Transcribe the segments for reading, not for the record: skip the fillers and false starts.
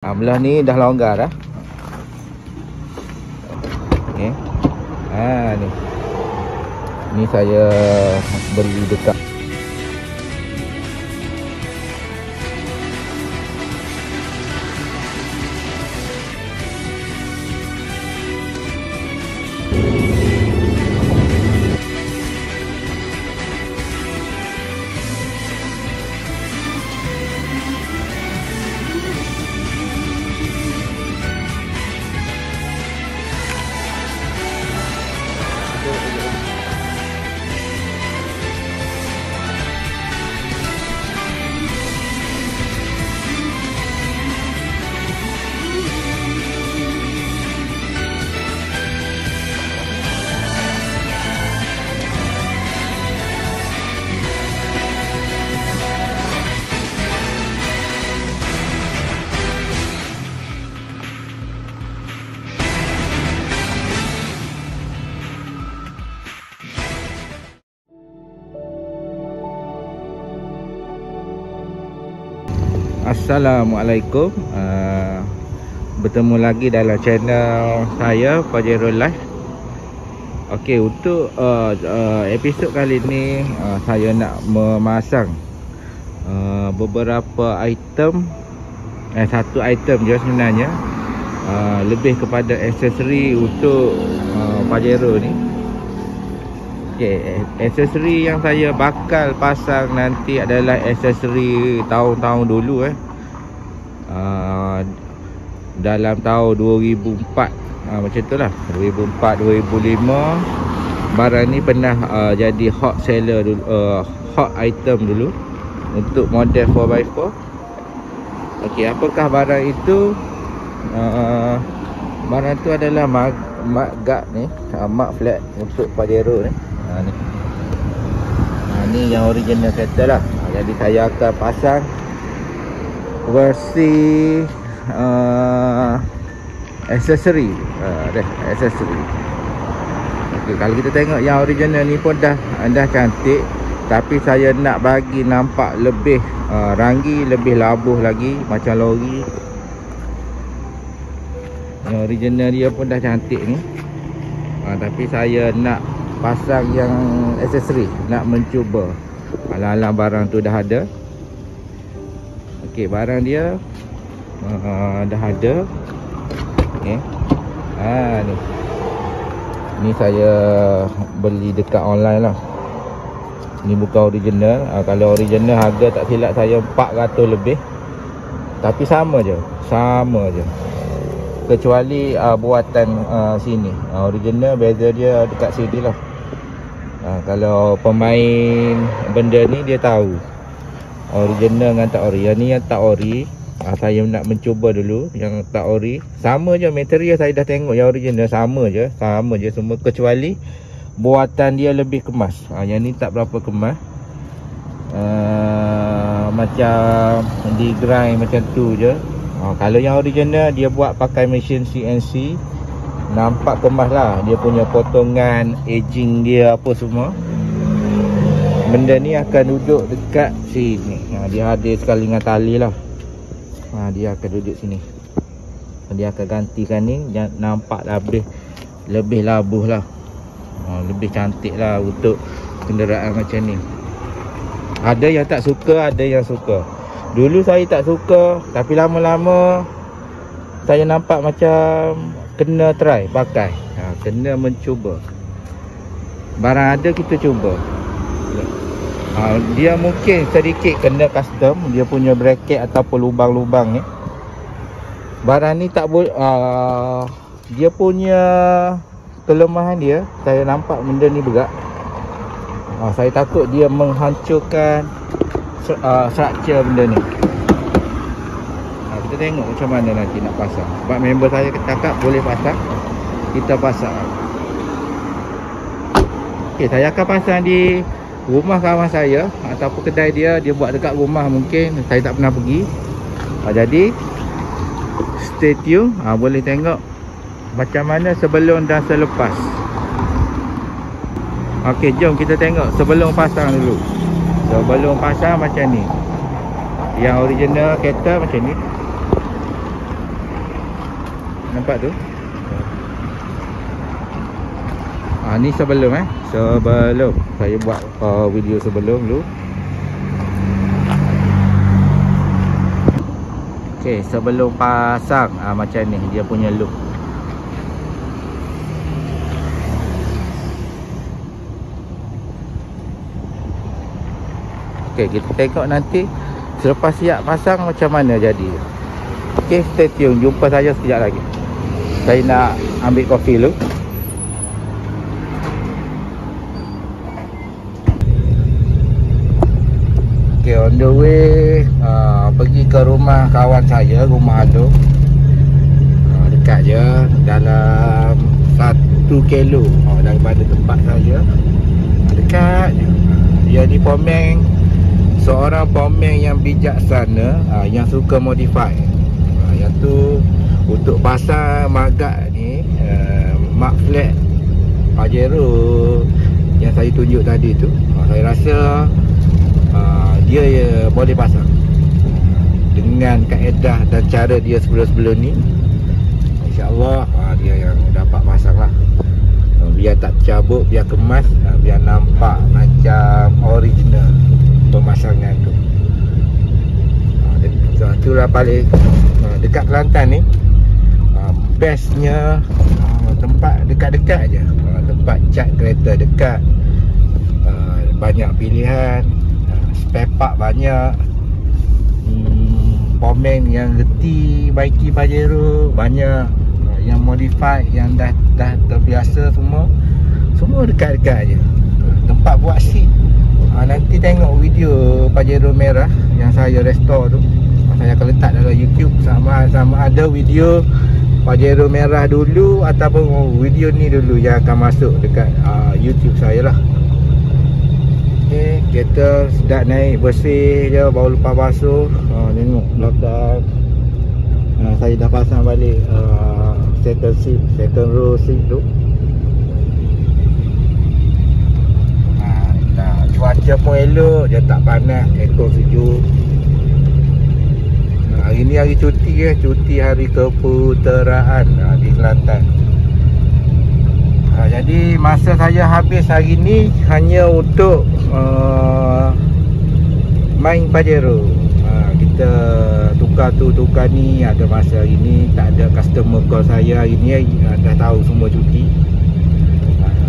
Belah ni dah longgar dah. Okey. Ni. Ni saya beli dekat Assalamualaikum. Bertemu lagi dalam channel saya, Pajero Life. Okey, untuk episod kali ni saya nak memasang beberapa item, satu item je sebenarnya, lebih kepada aksesori untuk Pajero ni. Okey, aksesori yang saya bakal pasang nanti adalah aksesori tahun-tahun dulu dalam tahun 2004, macam tu lah, 2004 2005 barang ni pernah jadi hot seller dulu, hot item dulu untuk model 4x4. Okey, apakah barang itu? Barang tu adalah mud guard ni, mud flat untuk Pajero ni. Ni yang original kata lah. Jadi saya akan pasang versi aksesori. Aksesori. Okey, kalau kita tengok yang original ni pun dah cantik, tapi saya nak bagi nampak lebih ranggi, lebih labuh lagi macam lori. Yang original dia pun dah cantik ni, tapi saya nak pasang yang aksesori, nak mencuba. Alang-alang barang tu dah ada. Okey, barang dia dah ada. Okey. Ni. Ni saya beli dekat online lah. Ni bukan original. Kalau original harga tak silap saya 400 lebih. Tapi sama je. Kecuali buatan sini. Original beza dia dekat sini lah. Kalau pemain benda ni dia tahu original dengan tak ori. Yang ni yang tak ori, saya nak mencuba dulu. Yang tak ori sama je, material saya dah tengok. Yang original sama je semua, kecuali buatan dia lebih kemas. Yang ni tak berapa kemas, macam di grind macam tu je. Kalau yang original dia buat pakai mesin CNC, nampak kemas lah. Dia punya potongan, aging dia apa semua. Benda ni akan duduk dekat sini. Dia ada sekali dengan tali lah. Dia akan duduk sini. Dia akan gantikan ni. Nampak lebih labuh lah. Lebih cantik lah untuk kenderaan macam ni. Ada yang tak suka, ada yang suka. Dulu saya tak suka, tapi lama-lama saya nampak macam kena try pakai. Kena mencuba. Barang ada kita cuba. Dia mungkin sedikit kena custom, dia punya bracket ataupun lubang-lubang ni. Barang ni tak boleh, dia punya kelemahan dia, saya nampak benda ni berat. Saya takut dia menghancurkan structure benda ni. Kita tengok macam mana nanti nak pasang. Sebab member saya cakap boleh pasang, kita pasang. Okey, saya akan pasang di rumah kawan saya ataupun kedai dia buat dekat rumah. Mungkin saya tak pernah pergi. Jadi stay tune. Boleh tengok macam mana sebelum dan selepas. Okey, jom kita tengok sebelum pasang dulu. Sebelum pasang macam ni. Yang original kereta macam ni. Nampak tu? Ni sebelum sebelum saya buat video sebelum dulu. Okey, sebelum pasang macam ni dia punya look. Okey, kita tengok nanti selepas siap pasang macam mana jadi. Okey, stay tune. Jumpa saja sekejap lagi. Saya nak ambil kopi dulu. Okay, on the way pergi ke rumah kawan saya, rumah Alung. Dekat je, dalam 1 kilo daripada tempat saya. Dekat je. Dia ni pomeng, seorang pomeng yang bijaksana, yang suka modify. Yang tu untuk pasang magak ni, mark flat Pajero yang saya tunjuk tadi tu, saya rasa dia boleh pasang dengan kaedah dan cara dia sebelum-sebelum ni. InsyaAllah dia yang dapat pasang lah. Biar tak cabut, biar kemas, biar nampak macam original pemasangan tu. Itulah paling dekat Kelantan ni, bestnya tempat dekat-dekat je. Tempat cat kereta dekat, banyak pilihan, spare part banyak, pomeng yang reti baiki Pajero banyak, yang modified, yang dah terbiasa, semua dekat-dekat je. Tempat buat seat, nanti tengok video Pajero merah yang saya restore tu, saya akan letak dalam YouTube. Sama ada video Pajero merah dulu ataupun video ni dulu yang akan masuk dekat YouTube saya lah. Okay, kereta sedap naik, bersih je, baru lepas basuh. Tengok belakang, saya dah pasang balik second row seat tu. Cuaca pun elok, dia tak panas, aircon sejuk. Hari ni hari cuti cuti hari keputeraan di Kelantan. Jadi masa saya habis hari ni hanya untuk main Pajero. Kita tukar tu tukar ni. Ada masa hari ni tak ada customer call saya. Hari ni dah tahu semua cuti.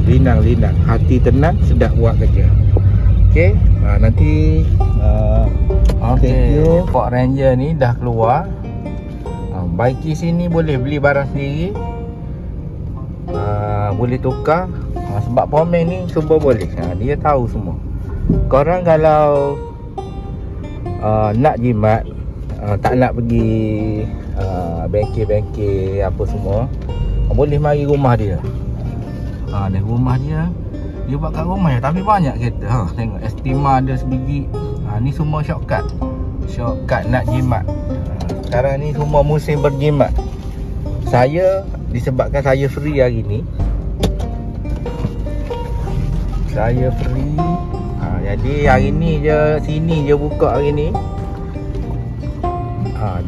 Linang-linang, hati tenang, sedap buat kerja. Okay, nanti thank you. Ford Ranger ni dah keluar. Baiki sini boleh beli barang sendiri, boleh tukar. Sebab pomeng ni semua boleh, dia tahu semua. Korang kalau nak jimat, tak nak pergi bengkel-bengkel apa semua, boleh mari rumah dia. Ni rumah dia. Dia buat kat rumah ya, tapi banyak kereta. Tengok Estima ada sebiji. Ni semua shortcut nak jimat. Sekarang ni semua musim berjimat. Saya, disebabkan saya free hari ni, saya free. Jadi hari ni je, sini je buka hari ni.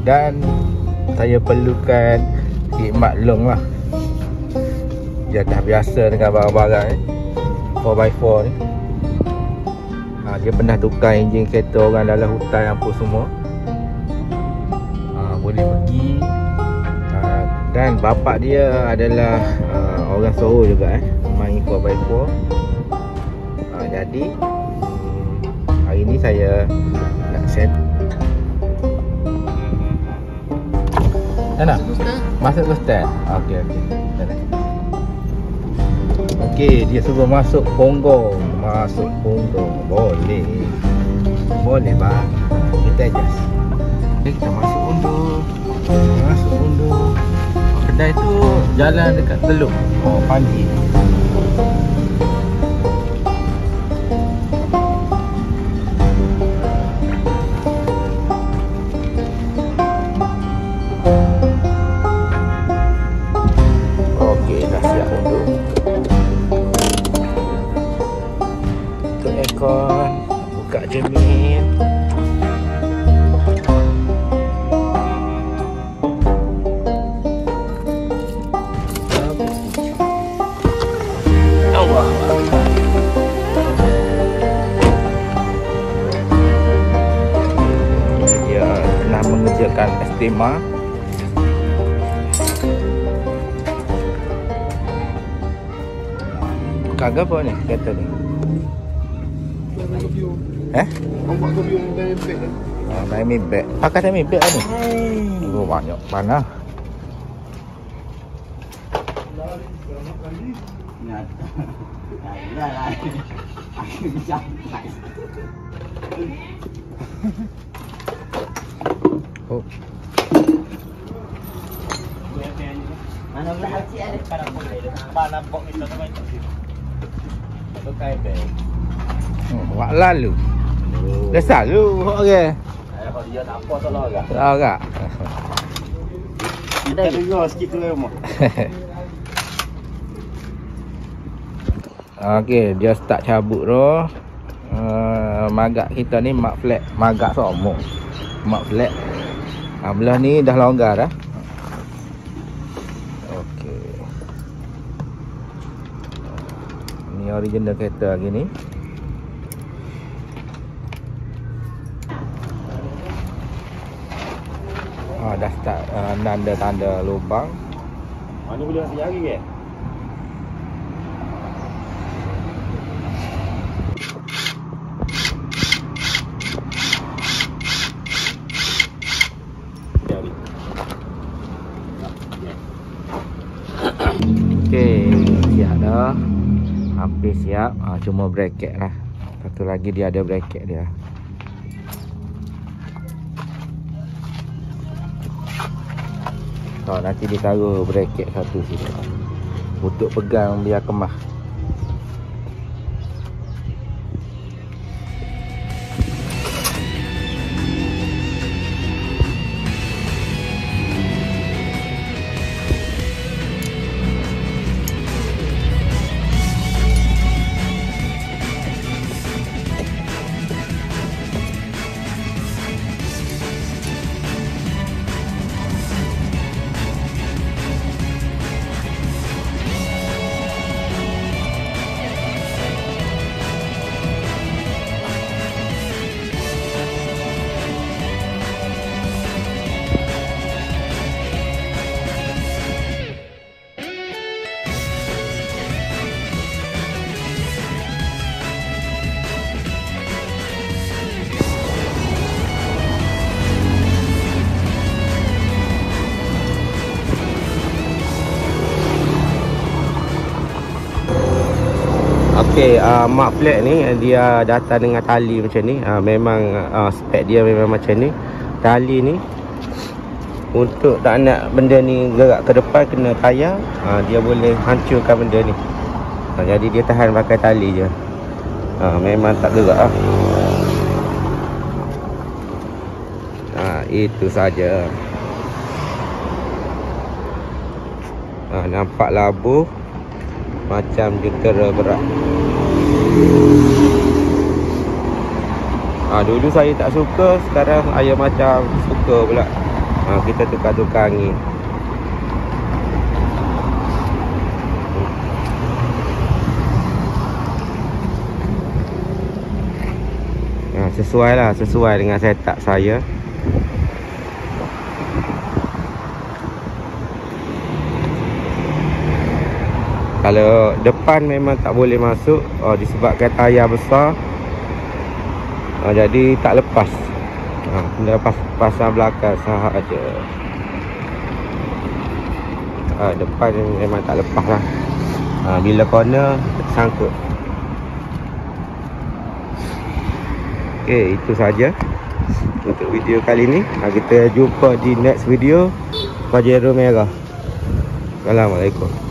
Dan saya perlukan khidmat long lah. Dia dah biasa dengan barang-barang 4x4 ni. Dia pernah tukar enjin kereta orang dalam hutan apa semua. Boleh pergi. Dan bapak dia adalah orang Soho juga, main 4x4. Jadi hari ni saya nak set. Mana? Masuk ke stand? Okey. Okey, dia suruh masuk Ponggong. Boleh bang. Kita adjust. Kita masuk undur. Kedai tu jalan dekat Teluk Panji. Okey, dah siap undur. Tutup aircon, buka cermin. tema. Kagak apa ni kereta ni? Awak tu biar diamond bag ni. Diamond bag. Pakai diamond bag ni. Oh, banyak mana? Oh. Mana belah hati ada sekarang boleh. Mana nampak ni tak sampai. Pakai beg. Buat lalu. Dah selalu okey. Kalau dia tak apa salah agak. Tahu tak? Kita dengar sikit tu rumah. Okey, dia start cabut roh. Magak kita ni mak flat, magak somok. Mak flat. Belah ni dah longgar dah. Okey. Ni original kereta lagi ni. Dah start tanda-tanda lubang. Ni boleh masuk jari ke? Okey, siap dah. Hampir siap. Cuma bracket lah. Satu lagi dia ada bracket dia. Nanti ditaruh bracket satu sini untuk pegang biar kemah. Okey, mak flat ni dia datang dengan tali macam ni. Memang spek dia memang macam ni. Tali ni untuk tak nak benda ni gerak ke depan kena tayar, dia boleh hancurkan benda ni. Jadi dia tahan pakai tali je. Memang tak gerak lah. Itu saja. Nampak labuh macam jentera berat. Dulu saya tak suka, sekarang saya macam suka pula. Kita tukar-tukar angin. Sesuai dengan setup saya. Kalau depan memang tak boleh masuk, disebabkan tayar besar. Jadi tak lepas. Kena pasang belakang sahaja. Depan memang tak lepas lah. Bila corner sangkut. Okey, itu saja untuk video kali ni. Kita jumpa di next video Pajero Merah. Assalamualaikum.